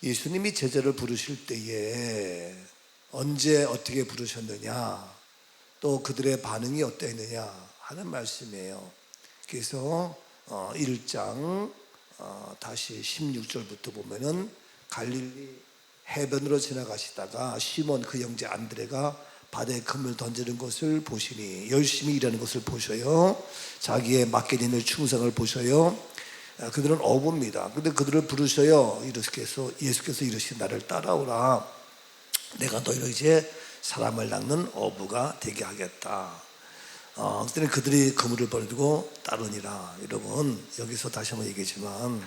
예수님이 제자를 부르실 때에 언제 어떻게 부르셨느냐, 또 그들의 반응이 어떠했느냐 하는 말씀이에요. 그래서 1장 다시 16절부터 보면은 갈릴리 해변으로 지나가시다가 시몬 그 형제 안드레가 바다에 금을 던지는 것을 보시니, 열심히 일하는 것을 보셔요. 자기의 맡긴 일 충성을 보셔요. 그들은 어부입니다. 근데 그들을 부르셔요. 예수께서 이르시 나를 따라오라. 내가 너희를 이제 사람을 낚는 어부가 되게 하겠다. 그때는 그들이 그물을 버리고 따르니라. 여러분, 여기서 다시 한번 얘기했지만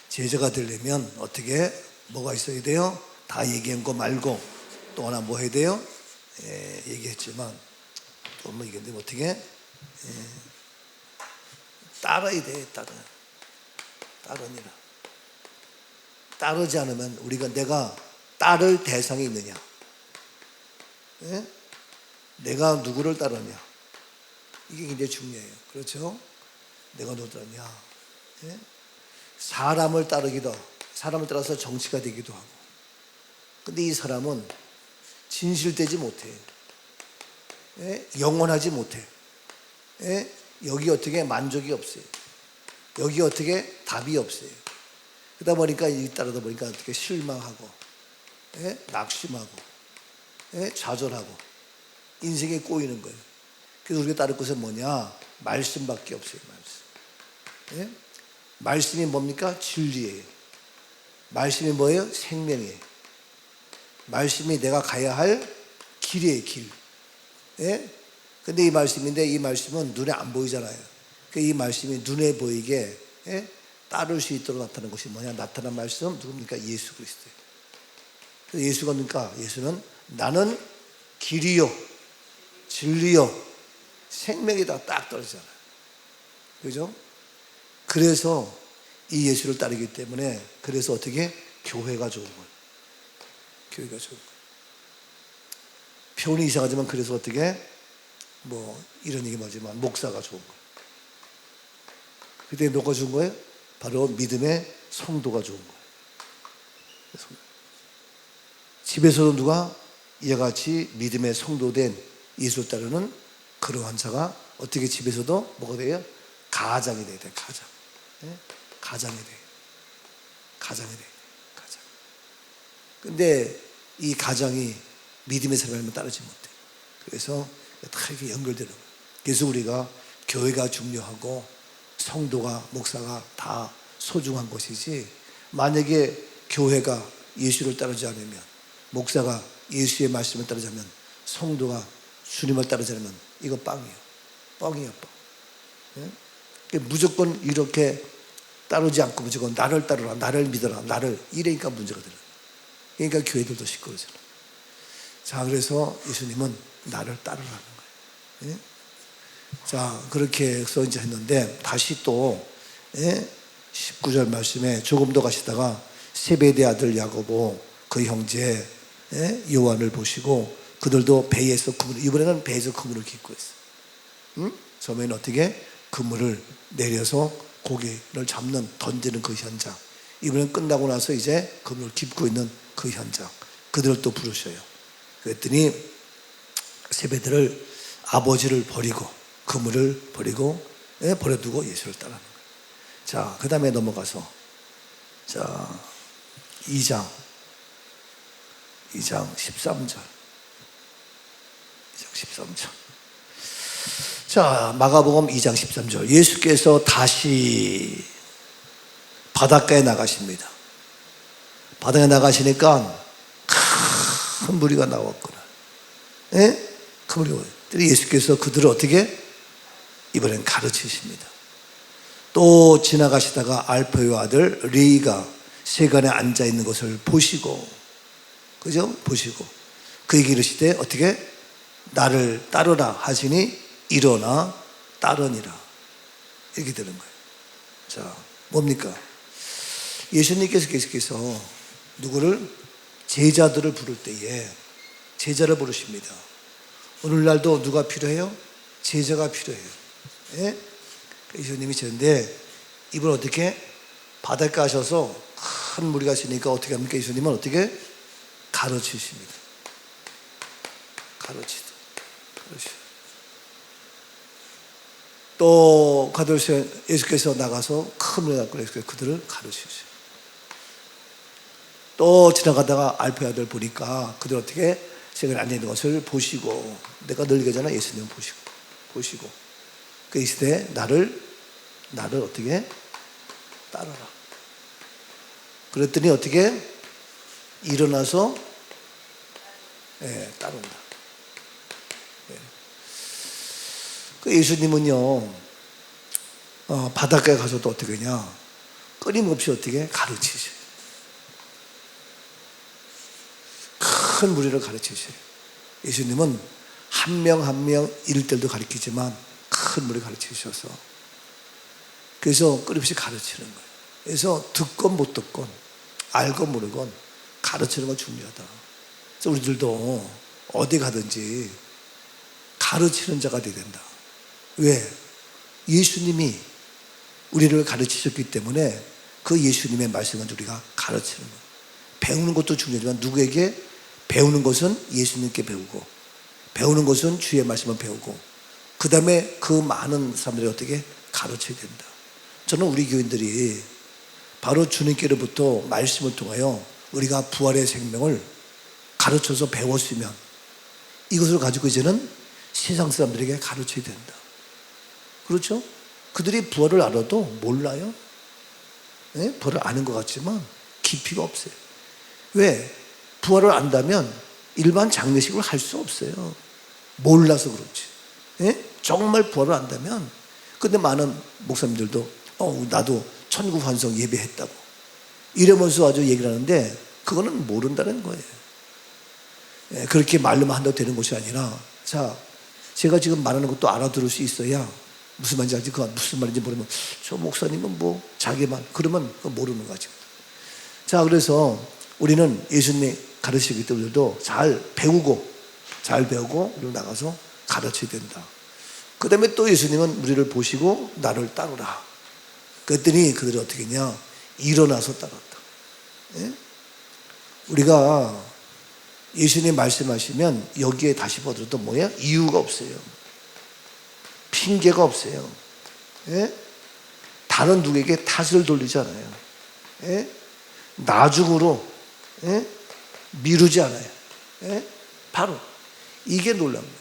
제자가 되려면 어떻게 뭐가 있어야 돼요? 다 얘기한 거 말고 또 하나 뭐 해야 돼요? 얘기했지만 또 한번 얘기했는데 어떻게? 따라야 돼. 따르니라. 따르지 않으면 내가 따를 대상이 있느냐? 내가 누구를 따르냐? 이게 굉장히 중요해요. 그렇죠? 내가 누구를 따르냐? 사람을 따라서 정치가 되기도 하고. 근데 이 사람은 진실되지 못해. 영원하지 못해. 여기 어떻게 만족이 없어요. 여기 어떻게 답이 없어요. 그러다 보니까 따르다 보니까 어떻게 실망하고, 낙심하고, 좌절하고, 인생에 꼬이는 거예요. 그래서 우리가 따를 것은 뭐냐? 말씀밖에 없어요. 말씀이 뭡니까? 진리예요. 말씀이 뭐예요? 생명이에요. 말씀이 내가 가야 할 길이에요, 길. 근데 이 말씀은 눈에 안 보이잖아요. 이 말씀이 눈에 보이게 따를 수 있도록 나타난 것이 뭐냐? 나타난 말씀 누굽니까? 예수 그리스도예요. 그래서 예수가 뭡니까? 예수는 나는 길이요, 진리요, 생명이다 딱 떨어지잖아요. 그죠? 그래서 이 예수를 따르기 때문에 그래서 어떻게? 교회가 좋은 거예요. 교회가 좋은 거예요. 표현이 이상하지만 그래서 어떻게? 이런 얘기 뭐지만 목사가 좋은 거예요. 그때 뭐가 좋은 거예요? 바로 믿음의 성도가 좋은 거예요. 집에서도 누가 이와 같이 믿음의 성도된 예수를 따르는 그러한 자가 어떻게 집에서도 뭐가 돼요? 가장이 돼야 돼요. 가장이 돼요. 가장. 근데 이 가장이 믿음의 사람을 따르지 못해. 그래서 다 이렇게 연결되는 거예요. 그래서 우리가 교회가 중요하고 성도가, 목사가 다 소중한 것이지, 만약에 교회가 예수를 따르지 않으면, 목사가 예수의 말씀을 따르지 않으면, 성도가 주님을 따르지 않으면 이거 뻥이에요. 뻥이에요. 무조건 이렇게 따르지 않고 무조건 나를 따르라, 나를 믿어라, 이러니까 문제가 되는 거예요. 그러니까 교회들도 시끄러워져요. 자, 그래서 예수님은 나를 따르라는 거예요. 자, 그렇게 해서 이제 했는데 다시 또 19절 말씀에 조금 더 가시다가 세베대 아들 야고보 그 형제 요한을 보시고 그들도 배에서 이번에는 배에서 그물을 깃고 있어요. 처음에는 어떻게? 그물을 내려서 고기를 던지는 그 현장. 이번엔 끝나고 나서 이제 그물을 깃고 있는 그 현장. 그들을 또 부르셔요. 그랬더니 세베대를 아버지를 버리고 그물을 버려두고 예수를 따르는 거예요. 자, 그 다음에 넘어가서 2장 13절. 자, 마가복음 2장 13절. 예수께서 다시 바닷가에 나가십니다. 바다에 나가시니까 큰 무리가 나왔구나. 큰 무리가. 예수께서 그들을 어떻게? 이번엔 가르치십니다. 또 지나가시다가 알페의 아들 레이가 세간에 앉아 있는 것을 보시고, 그죠? 보시고 그에게 이르시되 어떻게? 나를 따르라 하시니 일어나 따르니라. 이렇게 되는 거예요. 자, 뭡니까? 예수님께서 계속해서 누구를? 제자들을 부를 때에 제자를 부르십니다. 오늘날도 누가 필요해요? 제자가 필요해요. 예수님이 저런데 이분 어떻게? 바닷가 하셔서 큰 무리가 있으니까 어떻게 합니까? 예수님은 어떻게 가르치십니다. 가르치다. 또 가르쳐 예수께서 나가서 큰 무리가 있고 그들을 가르치시죠. 또 지나가다가 알페 아들 보니까 그들 어떻게 생을 앉아 있는 것을 보시고, 내가 늘 얘기하잖아. 예수님 보시고 그 이 시대에 나를 어떻게 따라라. 그랬더니 어떻게 일어나서 따른다. 그 예수님은요 바닷가에 가서도 어떻게 하냐, 끊임없이 어떻게 가르치셔요. 큰 무리를 가르치셔요. 예수님은 한 명 한 명 이럴 때도 가르치지만 큰 무리 가르치셔서, 그래서 끊임없이 가르치는 거예요. 그래서 듣건 못 듣건 알건 모르건 가르치는 건 중요하다. 그래서 우리들도 어디 가든지 가르치는 자가 되어야 된다. 왜? 예수님이 우리를 가르치셨기 때문에 그 예수님의 말씀은 우리가 가르치는 거예요. 배우는 것도 중요하지만 누구에게? 배우는 것은 예수님께 배우고, 배우는 것은 주의 말씀을 배우고, 그 다음에 그 많은 사람들이 어떻게 가르쳐야 된다. 저는 우리 교인들이 바로 주님께로부터 말씀을 통하여 우리가 부활의 생명을 가르쳐서 배웠으면 이것을 가지고 이제는 세상 사람들에게 가르쳐야 된다. 그렇죠? 그들이 부활을 알아도 몰라요. 네? 부활을 아는 것 같지만 깊이가 없어요. 왜? 부활을 안다면 일반 장례식을 할 수 없어요. 몰라서 그렇지. 네? 정말 부활을 안다면. 근데 많은 목사님들도 나도 천국 환송 예배했다고 이러면서 아주 얘기를 하는데 그거는 모른다는 거예요. 네? 그렇게 말로만 한다고 되는 것이 아니라, 자, 제가 지금 말하는 것도 알아들을 수 있어야, 무슨 말인지 알지? 그 무슨 말인지 모르면 저 목사님은 뭐 자기만 그러면 그거 모르는 거죠. 자, 그래서 우리는 예수님이 가르치기 때문에 우리도 잘 배우고 우리를 나가서 가르쳐야 된다. 그 다음에 또 예수님은 우리를 보시고 나를 따르라. 그랬더니 그들이 어떻게 했냐? 일어나서 따랐다. 예? 우리가 예수님 말씀하시면 여기에 다시 보더라도 뭐야? 이유가 없어요. 핑계가 없어요. 예? 다른 누구에게 탓을 돌리지 않아요. 예? 나중으로 미루지 않아요. 예? 바로 이게 놀라운 거예요.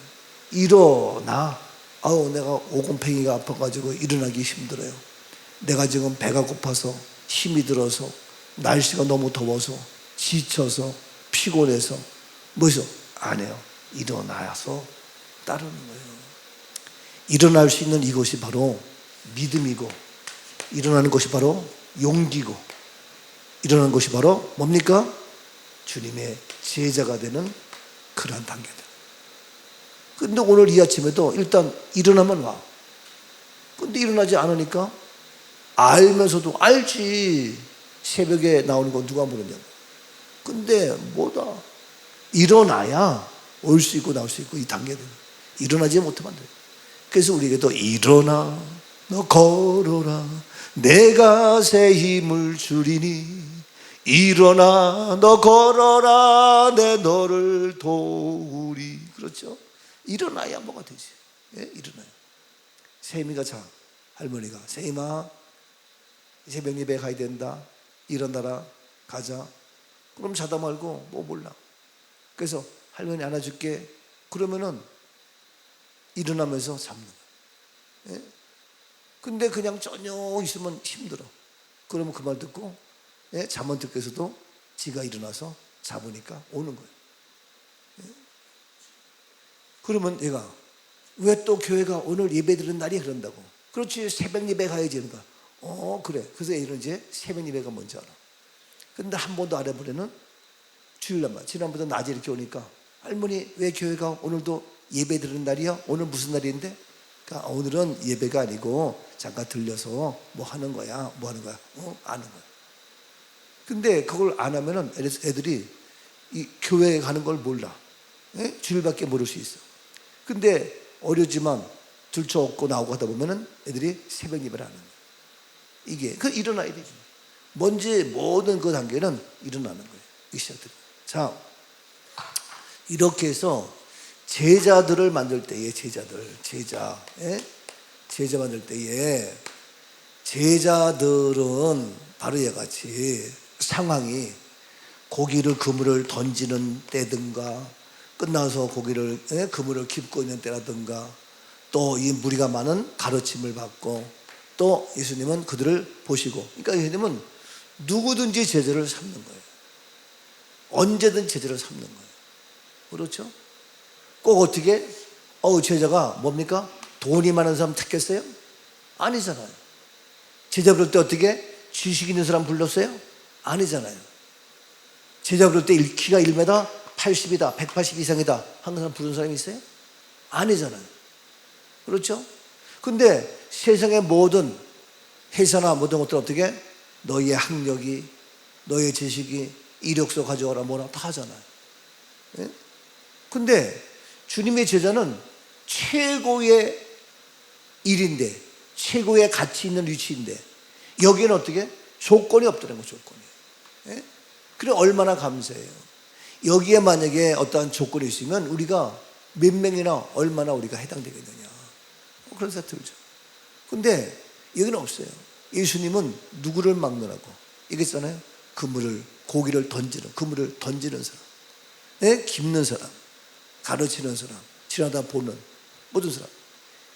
일어나. 내가 오금팽이가 아파가지고 일어나기 힘들어요. 내가 지금 배가 고파서 힘이 들어서 날씨가 너무 더워서 지쳐서 피곤해서 뭐죠? 안 해요. 일어나서 따르는 거예요. 일어날 수 있는 이것이 바로 믿음이고, 일어나는 것이 바로 용기고, 일어나는 것이 바로 뭡니까? 주님의 제자가 되는 그러한 단계다. 근데 오늘 이 아침에도 일단 일어나면 와. 근데 일어나지 않으니까 알면서도 알지. 새벽에 나오는 거 누가 모르냐고. 근데 뭐다. 일어나야 올 수 있고 나올 수 있고 이 단계는. 일어나지 못하면 안 돼. 그래서 우리에게도 일어나 너 걸어라 내가 새 힘을 주리니, 일어나 너 걸어라 내 너를 도우리. 그렇죠? 일어나야 뭐가 되지. 예? 일어나요. 세임이가 자, 할머니가 세임아 새벽 예배 가야 된다. 일어나라 가자. 그럼 자다 말고 뭐 몰라. 그래서 할머니 안아줄게. 그러면은 일어나면서 잡는 거야. 예? 근데 그냥 쩌녀 있으면 힘들어. 그러면 그 말 듣고 잠은 듣고서도 지가 일어나서 잡으니까 오는 거예요. 예? 그러면 얘가 왜 또 교회가 오늘 예배 드리는 날이 그런다고. 그렇지, 새벽 예배 가야지. 그러니까 그래. 그래서 얘는 이제 새벽 예배가 뭔지 알아. 근데 한 번도 알아보려는 주일날만. 지난번에 낮에 이렇게 오니까 할머니 왜 교회가 오늘도 예배 드리는 날이야? 오늘 무슨 날인데? 그러니까 오늘은 예배가 아니고 잠깐 들려서 뭐 하는 거야. 뭐 하는 거야? 아는 거야. 근데 그걸 안 하면은 애들이 이 교회에 가는 걸 몰라. 예? 주일밖에 모를 수 있어. 근데 어려지만 들쳐업고 나오고 하다 보면은 애들이 새벽 예배를 하는 거야. 이게 일어나야 되지. 뭔지 모든 그 단계는 일어나는 거예요. 이 시작들. 자, 이렇게 해서 제자들을 만들 때에 제자 만들 때에 제자들은 바로 이같이 상황이 고기를 그물을 던지는 때든가 끝나서 고기를 그물을 깁고 있는 때라든가 또 이 무리가 많은 가르침을 받고 또 예수님은 그들을 보시고 그러니까 예수님은 누구든지 제자를 삼는 거예요. 언제든 제자를 삼는 거예요. 그렇죠? 꼭 어떻게 제자가 뭡니까? 돈이 많은 사람 택했어요? 아니잖아요. 제자 부를 때 어떻게? 지식 있는 사람 불렀어요? 아니잖아요. 제자 부를 때 키가 1m 80이다 180 이상이다 한 사람 부른 사람이 있어요? 아니잖아요. 그렇죠? 근데 세상의 모든 회사나 모든 것들 어떻게? 너희의 학력이 너희의 지식이 이력서 가져와라 뭐라 다 하잖아요. 예? 근데 주님의 제자는 최고의 일인데 최고의 가치 있는 위치인데 여기는 어떻게? 조건이 없다는 거죠. 조건이. 예? 그래 얼마나 감사해요. 여기에 만약에 어떠한 조건이 있으면 우리가 몇 명이나 얼마나 우리가 해당되겠느냐 그런 생각 들죠. 근데 여기는 없어요. 예수님은 누구를 막론하고 얘기했잖아요. 고기를 던지는 그물을 던지는 사람, 예? 깁는 사람, 가르치는 사람, 지나다 보는 모든 사람.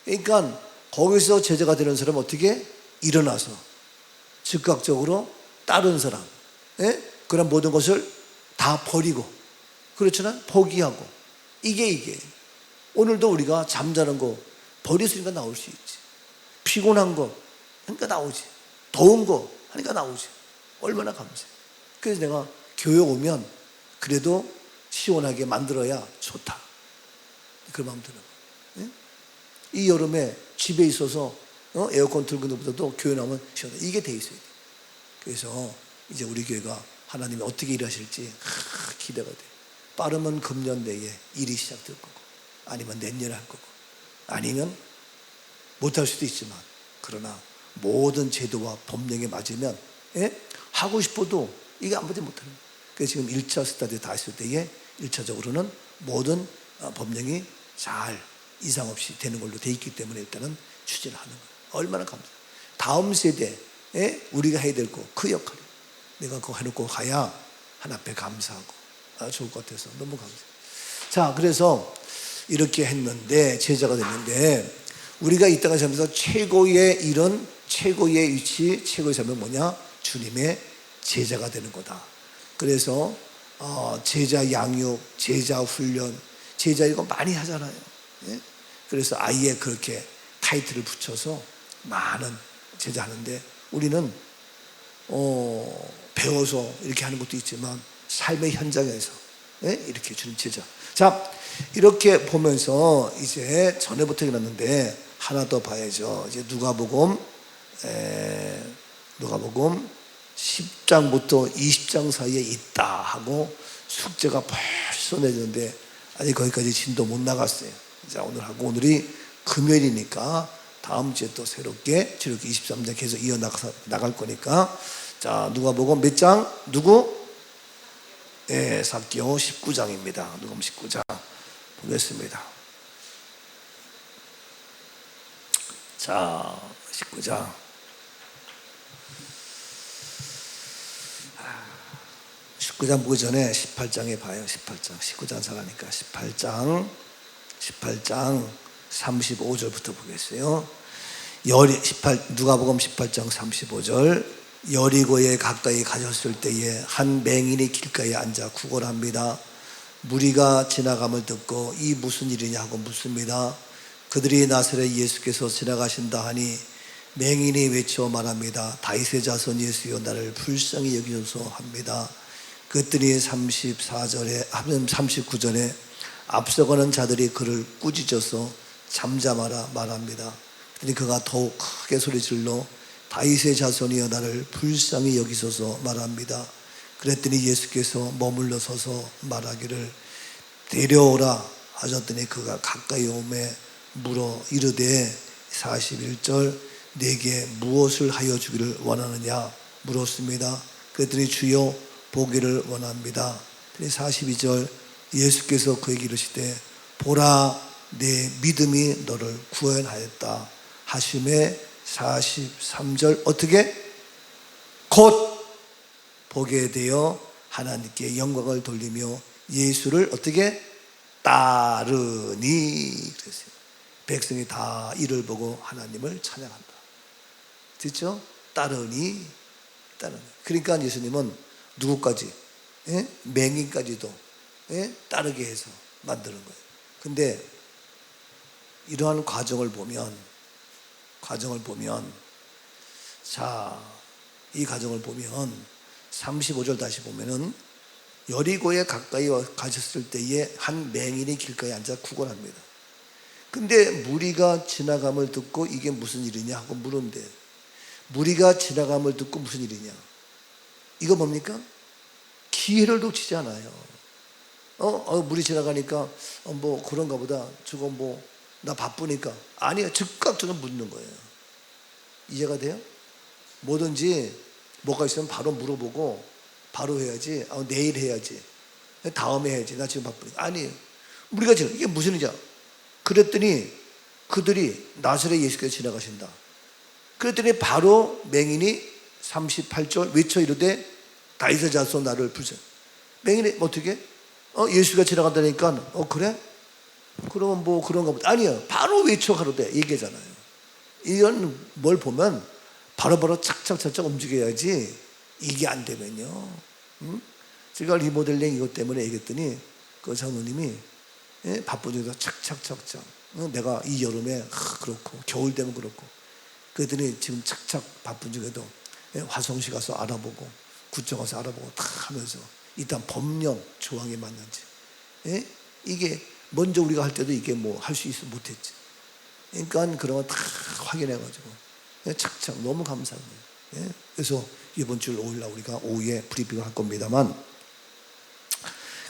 그러니까 거기서 제자가 되는 사람은 어떻게? 일어나서 즉각적으로 따른 사람, 예? 그런 모든 것을 다 버리고 그렇잖아요. 포기하고 이게 오늘도 우리가 잠자는 거 버렸으니까 나올 수 있지. 피곤한 거 하니까 나오지. 더운 거 하니까 나오지. 얼마나 감사해. 그래서 내가 교회 오면 그래도 시원하게 만들어야 좋다 그런 마음 드는 거예요. 이 여름에 집에 있어서 에어컨 틀고 있는 것보다도 교회 나오면 시원하다. 이게 돼 있어야 돼. 그래서 이제 우리 교회가 하나님이 어떻게 일하실지 기대가 돼. 빠르면 금년 내에 일이 시작될 거고 아니면 내년에 할 거고 아니면 못할 수도 있지만 그러나 모든 제도와 법령에 맞으면 하고 싶어도 이게 아무도 못하는 거예요. 그래서 지금 1차 스타디에 다 했을 때에 1차적으로는 모든 법령이 잘 이상 없이 되는 걸로 돼 있기 때문에 일단은 추진을 하는 거예요. 얼마나 감사해요. 다음 세대에 우리가 해야 될 거 그 역할이에요. 내가 그거 해놓고 가야 하나 앞에 감사하고 좋을 것 같아서 너무 감사해요. 자, 그래서 이렇게 했는데 제자가 됐는데 우리가 이 땅에 살면서 최고의 일은 최고의 위치, 최고의 삶은 뭐냐? 주님의 제자가 되는 거다. 그래서 제자 양육, 제자 훈련, 제자 이거 많이 하잖아요. 예? 그래서 아예 그렇게 타이틀을 붙여서 많은 제자 하는데 우리는 배워서 이렇게 하는 것도 있지만 삶의 현장에서 이렇게 주는 제자. 자, 이렇게 보면서 이제 전에부터 일어났는데 하나 더 봐야죠. 이제 누가복음 10장부터 20장 사이에 있다 하고 숙제가 벌써 내줬는데 아직 거기까지 진도 못 나갔어요. 자, 오늘이 금요일이니까 다음 주에 또 새롭게 23장 계속 이어나갈 거니까 자, 누가복음 몇 장? 삭개오 19장입니다. 누가복음 19장 보겠습니다. 자, 19장 19장 보기 전에 18장에 봐요. 19장 잘하니까 18장 35절부터 보겠어요. 누가복음 18장 35절 여리고에 가까이 가셨을 때에 한 맹인이 길가에 앉아 구걸합니다. 무리가 지나감을 듣고 이 무슨 일이냐 하고 묻습니다. 그들이 나사렛 예수께서 지나가신다 하니 맹인이 외쳐 말합니다. 다윗의 자손 예수여 나를 불쌍히 여기소서 합니다. 그랬더니 39절에 앞서가는 자들이 그를 꾸짖어서 잠잠하라 말합니다. 그랬더니 그가 더욱 크게 소리질러 다윗의 자손이여 나를 불쌍히 여기소서 말합니다. 그랬더니 예수께서 머물러 서서 말하기를 데려오라 하셨더니 그가 가까이 오매 물어 이르되 41절 내게 무엇을 하여 주기를 원하느냐 물었습니다. 그랬더니 주여 보기를 원합니다. 42절 예수께서 그에게 이르시되 보라 내 믿음이 너를 구원하였다 하심에 43절 어떻게? 곧 보게 되어 하나님께 영광을 돌리며 예수를 어떻게? 따르니 그랬어요. 백성이 다 이를 보고 하나님을 찬양한다. 됐죠? 따르니. 그러니까 예수님은 누구까지? 예? 맹인까지도 따르게 해서 만드는 거예요. 근데 이러한 과정을 보면 자, 이 과정을 보면 35절 다시 보면은 여리고에 가까이 가셨을 때에 한 맹인이 길가에 앉아 구걸합니다. 근데 무리가 지나감을 듣고 이게 무슨 일이냐 하고 물은데, 무리가 지나감을 듣고 무슨 일이냐, 이거 뭡니까? 기회를 놓치지 않아요. 무리 지나가니까 뭐 그런가 보다, 저거 뭐 나 바쁘니까, 아니요, 즉각 저는 묻는 거예요. 이해가 돼요? 뭐든지 뭐가 있으면 바로 물어보고 바로 해야지. 내일 해야지, 다음에 해야지, 나 지금 바쁘니까. 아니에요. 우리가 지금 이게 무슨 일이야? 그랬더니 그들이 나사렛 예수께서 지나가신다. 그랬더니 바로 맹인이 38절 외쳐 이르되 다윗의 자손 나를 부르소서. 맹인이 어떻게? 예수가 지나간다니까 그래? 그러면 뭐 그런가 보다. 아니요, 바로 외쳐 가로되 얘기하잖아요. 이건 뭘 보면 바로바로 착착착착 움직여야지. 이게 안 되면요. 제가 리모델링 이것 때문에 얘기했더니 그 장로님이 바쁜 중에서 착착착착, 내가 이 여름에 그렇고 겨울 되면 그렇고, 그랬더니 지금 착착 바쁜 중에도 화성시 가서 알아보고 구청 가서 알아보고 다 하면서 일단 법령 조항에 맞는지, 이게 먼저 우리가 할 때도 이게 뭐 할 수 있어 못했지. 그러니까 그런 거 다 확인해가지고 착착 너무 감사합니다. 그래서 이번 주 5일날 우리가 오후에 브리핑을 할 겁니다만,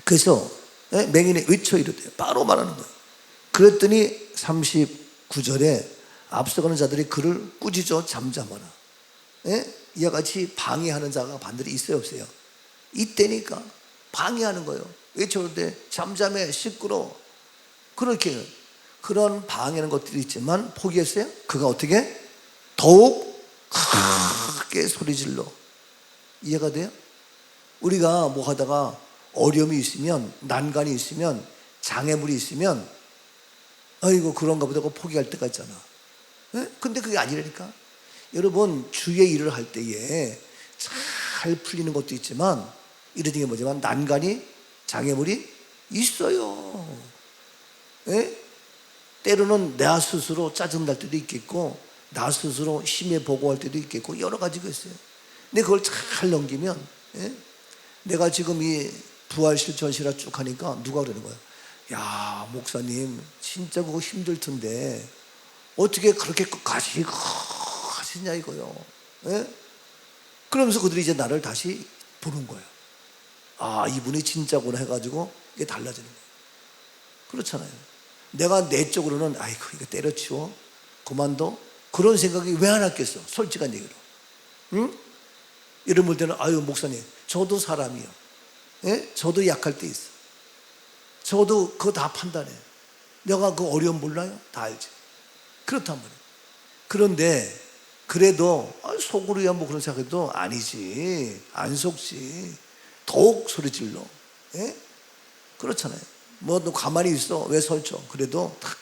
그래서 맹인이 외쳐 이르되 바로 말하는 거예요. 그랬더니 39절에 앞서가는 자들이 그를 꾸짖어 잠잠하라. 이와 같이 방해하는 자가 반드시 있어요 없어요? 이때니까 방해하는 거예요. 외쳐올 때 잠잠해, 시끄러워, 그렇게 그런 방해하는 것들이 있지만 포기했어요? 그가 어떻게? 더욱 크게 소리질러. 이해가 돼요? 우리가 뭐 하다가 어려움이 있으면, 난관이 있으면, 장애물이 있으면 아이고 그런가 보다 하고 포기할 때가 있잖아. 근데 그게 아니라니까. 여러분, 주의 일을 할 때에 잘 풀리는 것도 있지만 이런 게 뭐지만 난관이, 장애물이 있어요. 때로는 나 스스로 짜증날 때도 있겠고, 나 스스로 심해 보고할 때도 있겠고, 여러 가지가 있어요. 근데 그걸 잘 넘기면, 내가 지금 이 부활실 전시라 쭉 하니까 누가 그러는 거야? 야, 목사님 진짜 그거 힘들 텐데 어떻게 그렇게 끝까지 하시냐 이거요. 그러면서 그들이 이제 나를 다시 보는 거예요. 아, 이분이 진짜구나 해가지고 이게 달라지는 거예요. 그렇잖아요. 내가 내적으로는 아이고 이거 때려치워, 그만둬, 그런 생각이 왜 안 났겠어? 솔직한 얘기로. 이런 볼 때는 아유 목사님 저도 사람이요. 저도 약할 때 있어. 저도 그거 다 판단해. 내가 그 어려움 몰라요? 다 알지. 그렇단 말이에요. 그런데 그래도 속으로야 뭐 그런 생각해도 아니지, 안 속지. 더욱 소리 질러. 그렇잖아요. 뭐 너 가만히 있어 왜 설쳐? 그래도 딱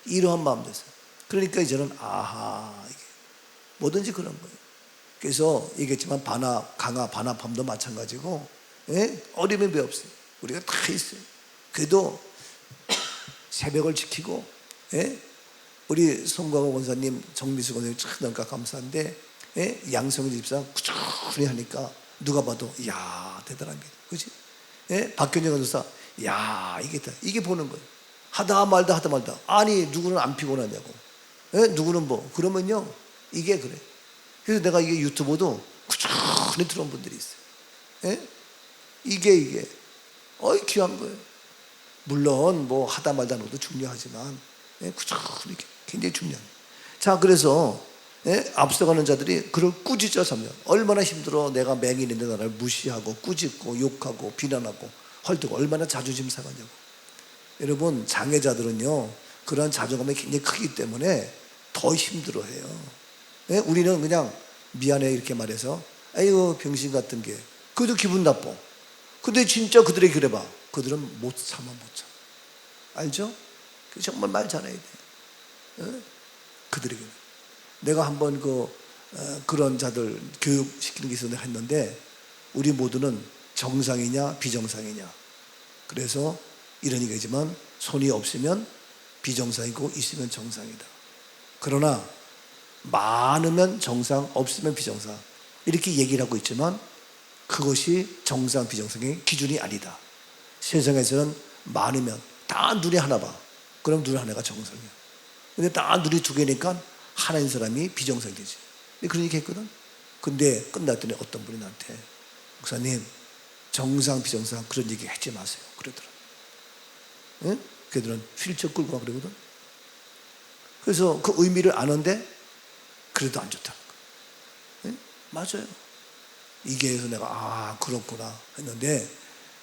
이러한 마음 됐어요. 그러니까 이제는 아하, 이게 뭐든지 그런 거예요. 그래서 얘기했지만 강화 반합함도 마찬가지고, 어려움이 왜 없어요? 우리가 다 있어요. 그래도 새벽을 지키고, 우리 송광호 권사님, 정미수 권사님 참 너무나 감사한데, 양성희 집사 꾸준히 하니까 누가 봐도 이야 대단합니다. 그렇지? 박현정 권사, 야 이게 보는 거예요. 하다 말다 아니 누구는 안 피곤하냐고, 누구는 뭐 그러면요 이게 그래. 그래서 내가 이게 유튜브도 꾸준히 들어온 분들이 있어요. 이게 귀한 거예요. 물론 뭐 하다 말다 하는 것도 중요하지만 꾸준히 굉장히 중요합니다. 자, 그래서 앞서가는 자들이 그를 꾸짖어 삼며 얼마나 힘들어. 내가 맹인인데 나를 무시하고 꾸짖고 욕하고 비난하고 헐뜯고 얼마나 자존심 상하냐고. 여러분, 장애자들은요 그런 자존감이 굉장히 크기 때문에 더 힘들어해요. 우리는 그냥 미안해 이렇게 말해서 아이고 병신 같은 게, 그래도 기분 나빠. 근데 진짜 그들에게 그래봐, 그들은 못 참아. 알죠? 정말 말 잘해야 돼. 그들에게. 내가 한번 그런 자들 교육시키는 게 있어서 했는데, 우리 모두는 정상이냐 비정상이냐. 그래서 이런 얘기지만 손이 없으면 비정상이고 있으면 정상이다. 그러나 많으면 정상, 없으면 비정상, 이렇게 얘기를 하고 있지만 그것이 정상 비정상의 기준이 아니다. 세상에서는 많으면 다 눈에 하나 봐. 그럼 눈에 하나가 정상이야. 근데 다 눈이 두 개니까 하나인 사람이 비정상이 되지. 그런 얘기 했거든. 근데 끝났더니 어떤 분이 나한테, 목사님 정상 비정상 그런 얘기 하지 마세요 그러더라. 걔들은 휠체어 끌고 와 그러거든. 그래서 그 의미를 아는데 그래도 안 좋다는 거야. 맞아요. 이게 해서 내가 그렇구나 했는데,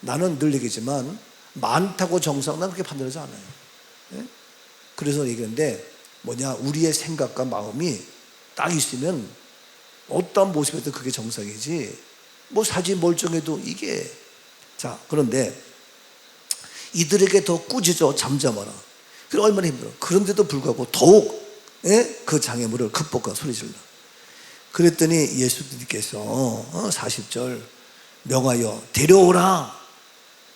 나는 늘 얘기지만 많다고 정상, 난 그렇게 판단하지 않아요. 그래서 얘기했는데 뭐냐, 우리의 생각과 마음이 딱 있으면 어떤 모습에도 그게 정상이지, 뭐 사지 멀쩡해도 이게. 자, 그런데 이들에게 더 꾸짖어 잠잠하라. 그래 얼마나 힘들어. 그런데도 불구하고 더욱 그 장애물을 극복하고 소리질러. 그랬더니 예수님께서 40절 명하여 데려오라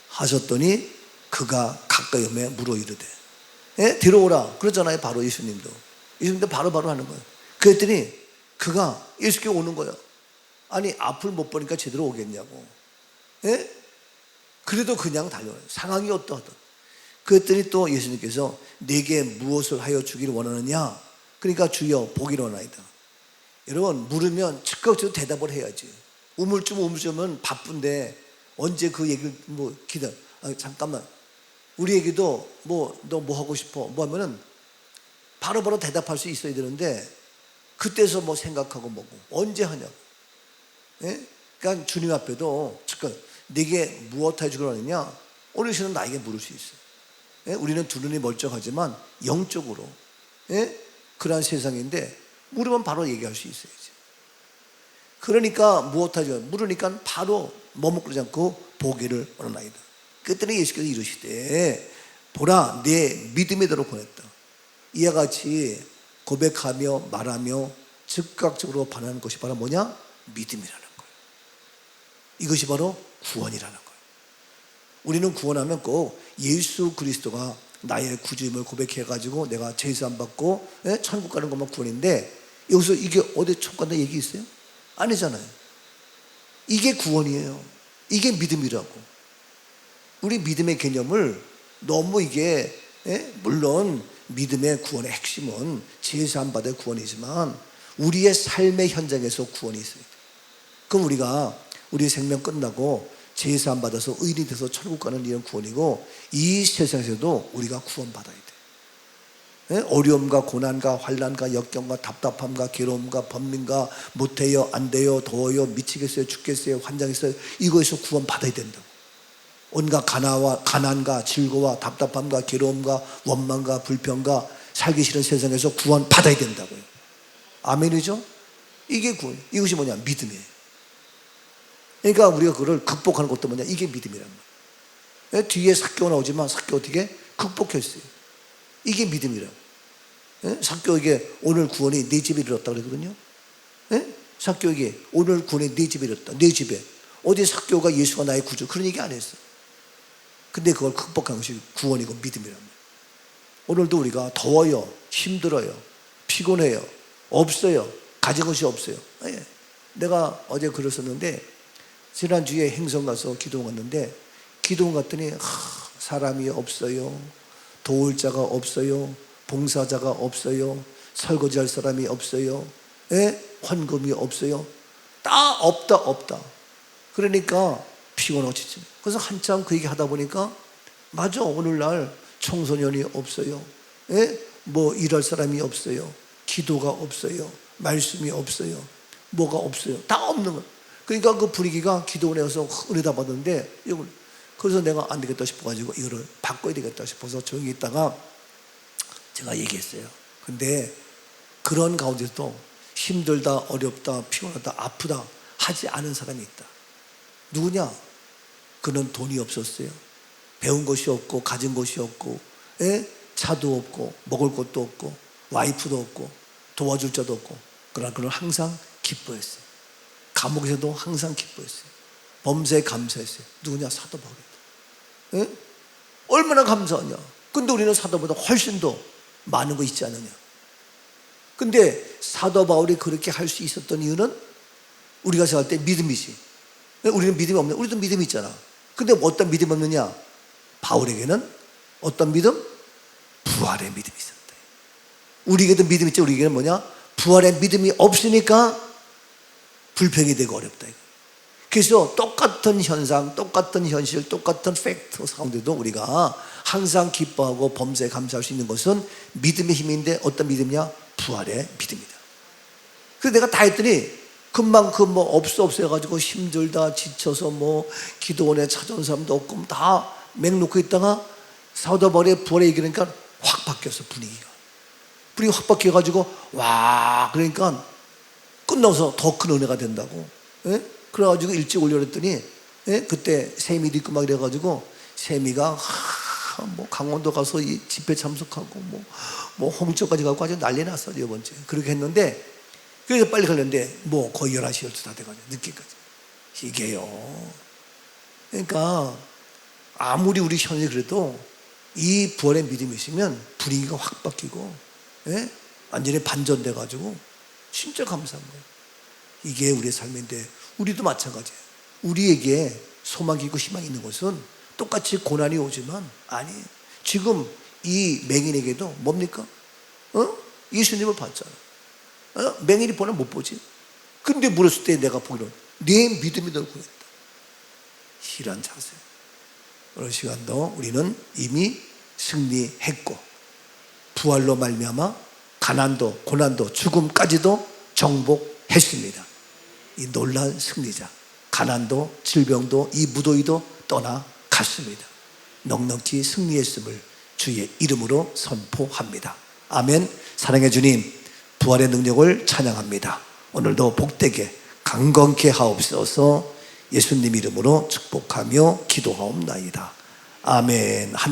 하셨더니 그가 가까이 오매 물어 이르되, 데려오라 그러잖아요. 바로 예수님도 바로 하는 거예요. 그랬더니 그가 예수께 오는 거예요. 아니 앞을 못 보니까 제대로 오겠냐고. 그래도 그냥 달려와요. 상황이 어떠하든. 그랬더니 또 예수님께서 내게 무엇을 하여 주기를 원하느냐. 그러니까 주여 보기를 원하이다. 여러분, 물으면 즉각적으로 대답을 해야지. 우물쭈물은 바쁜데 언제 그 얘기를 기다려. 잠깐만, 우리에게도 너 뭐 하고 싶어? 뭐 하면은 바로바로 대답할 수 있어야 되는데 그때서 뭐 생각하고 뭐고 언제 하냐고. 그러니까 주님 앞에도 즉각 내게 무엇 해주기로 하느냐, 어르신은 나에게 물을 수 있어요. 우리는 두 눈이 멀쩡하지만 영적으로 그러한 세상인데 물으면 바로 얘기할 수 있어야지. 그러니까 무엇 하죠? 물으니까 바로 머뭇거리지 않고 보기를 원하나이다. 그때는 예수께서 이르시되 보라 내 믿음이대로 보냈다. 이와 같이 고백하며 말하며 즉각적으로 반하는 것이 바로 뭐냐? 믿음이라는 거예요. 이것이 바로 구원이라는 거예요. 우리는 구원하면 꼭 예수 그리스도가 나의 구주임을 고백해가지고 내가 제사 안 받고 천국 가는 것만 구원인데, 여기서 이게 어디 천국 간다 얘기 있어요? 아니잖아요. 이게 구원이에요. 이게 믿음이라고. 우리 믿음의 개념을 너무 이게 물론 믿음의 구원의 핵심은 제사 안 받아의 구원이지만 우리의 삶의 현장에서 구원이 있어요. 그럼 우리가 우리 생명 끝나고 제사 안 받아서 의인이 돼서 천국 가는 이런 구원이고, 이 세상에서도 우리가 구원받아야 돼. 어려움과 고난과 환난과 역경과 답답함과 괴로움과 번민과 못해요, 안 돼요, 더워요, 미치겠어요, 죽겠어요, 환장했어요, 이거에서 구원받아야 된다고. 온갖 가난과 즐거움과 답답함과 괴로움과 원망과 불평과 살기 싫은 세상에서 구원받아야 된다고요. 아멘이죠? 이게 구원. 이것이 뭐냐? 믿음이에요. 그러니까 우리가 그걸 극복하는 것도 뭐냐? 이게 믿음이란 말이에요. 뒤에 삭개오 나오지만 삭개오 어떻게 극복했어요. 이게 믿음이라고. 삭개오에게 오늘 구원이 네 집에 이르렀다 그러거든요. 삭개오에게 오늘 구원이 네 집에 이르렀다. 네 집에. 어디 삭개오가 예수가 나의 구주 그런 얘기 안 했어. 근데 그걸 극복한 것이 구원이고 믿음이란 말이에요. 오늘도 우리가 더워요, 힘들어요, 피곤해요, 없어요, 가진 것이 없어요. 내가 어제 그랬었는데, 지난주에 행성 가서 기도원 갔는데, 기도원 갔더니 사람이 없어요, 도울 자가 없어요, 봉사자가 없어요, 설거지할 사람이 없어요, 헌금이 없어요. 다 없다. 그러니까 피곤하고 지쳐. 그래서 한참 그 얘기 하다 보니까 맞아, 오늘날 청소년이 없어요, 뭐 일할 사람이 없어요, 기도가 없어요, 말씀이 없어요. 뭐가 없어요. 다 없는 거예요. 그러니까 그 분위기가 기도원에 가서 은혜다 받았는데 이걸, 그래서 내가 안 되겠다 싶어가지고 이거를 바꿔야 되겠다 싶어서 조용히 있다가 제가 얘기했어요. 근데 그런 가운데서도 힘들다, 어렵다, 피곤하다, 아프다 하지 않은 사람이 있다. 누구냐? 그는 돈이 없었어요. 배운 것이 없고 가진 것이 없고 차도 없고 먹을 것도 없고 와이프도 없고 도와줄 자도 없고, 그러나 그는 항상 기뻐했어요. 감옥에서도 항상 기뻐했어요. 범사에 감사했어요. 누구냐? 사도 바울이다. 얼마나 감사하냐. 근데 우리는 사도보다 훨씬 더 많은 거 있지 않느냐. 근데 사도 바울이 그렇게 할 수 있었던 이유는 우리가 생각할 때 믿음이지. 우리는 믿음이 없는, 우리도 믿음이 있잖아. 근데 어떤 믿음이 없느냐? 바울에게는 어떤 믿음? 부활의 믿음이 있었다. 우리에게도 믿음이 있지. 우리에게는 뭐냐? 부활의 믿음이 없으니까 불평이 되고 어렵다. 그래서 똑같은 현상, 똑같은 현실, 똑같은 팩트 가운데도 우리가 항상 기뻐하고 범사에 감사할 수 있는 것은 믿음의 힘인데, 어떤 믿음이냐? 부활의 믿음이다. 그래서 내가 다 했더니 금방 그 뭐 없어 해가지고 힘들다, 지쳐서 뭐 기도원에 찾아온 사람도 없고 다 맹 놓고 있다가 사도 바울의 부활의 얘기니까 확 바뀌었어. 분위기가 확 바뀌어가지고 와, 그러니까 끝나서 더 큰 은혜가 된다고. 그래가지고 일찍 올려랬더니 그때 세미도 있고 막 이래가지고 세미가 뭐 강원도 가서 이 집회 참석하고 뭐 홍천까지 가고 아주 난리 났어. 이번 주에 그렇게 했는데, 그래서 빨리 가려는데 뭐 거의 11시 12시 다 돼가지고 늦게까지. 이게요, 그러니까 아무리 우리 현실이 그래도 이 부활의 믿음이 있으면 분위기가 확 바뀌고 완전히 반전돼가지고 진짜 감사한 거예요. 이게 우리의 삶인데, 우리도 마찬가지예요. 우리에게 소망이 있고 희망이 있는 것은 똑같이 고난이 오지만, 아니, 지금 이 맹인에게도 뭡니까? 예수님을 봤잖아. 맹인이 보나 못 보지. 근데 물었을 때 내가 보기로 내 믿음이 널 구했다. 이런 자세. 오늘 시간도 우리는 이미 승리했고, 부활로 말미암아 가난도 고난도 죽음까지도 정복했습니다. 이 놀라운 승리자, 가난도 질병도 이 무더위도 떠나갔습니다. 넉넉히 승리했음을 주의 이름으로 선포합니다. 아멘. 사랑의 주님, 부활의 능력을 찬양합니다. 오늘도 복되게 강건케 하옵소서. 예수님 이름으로 축복하며 기도하옵나이다. 아멘.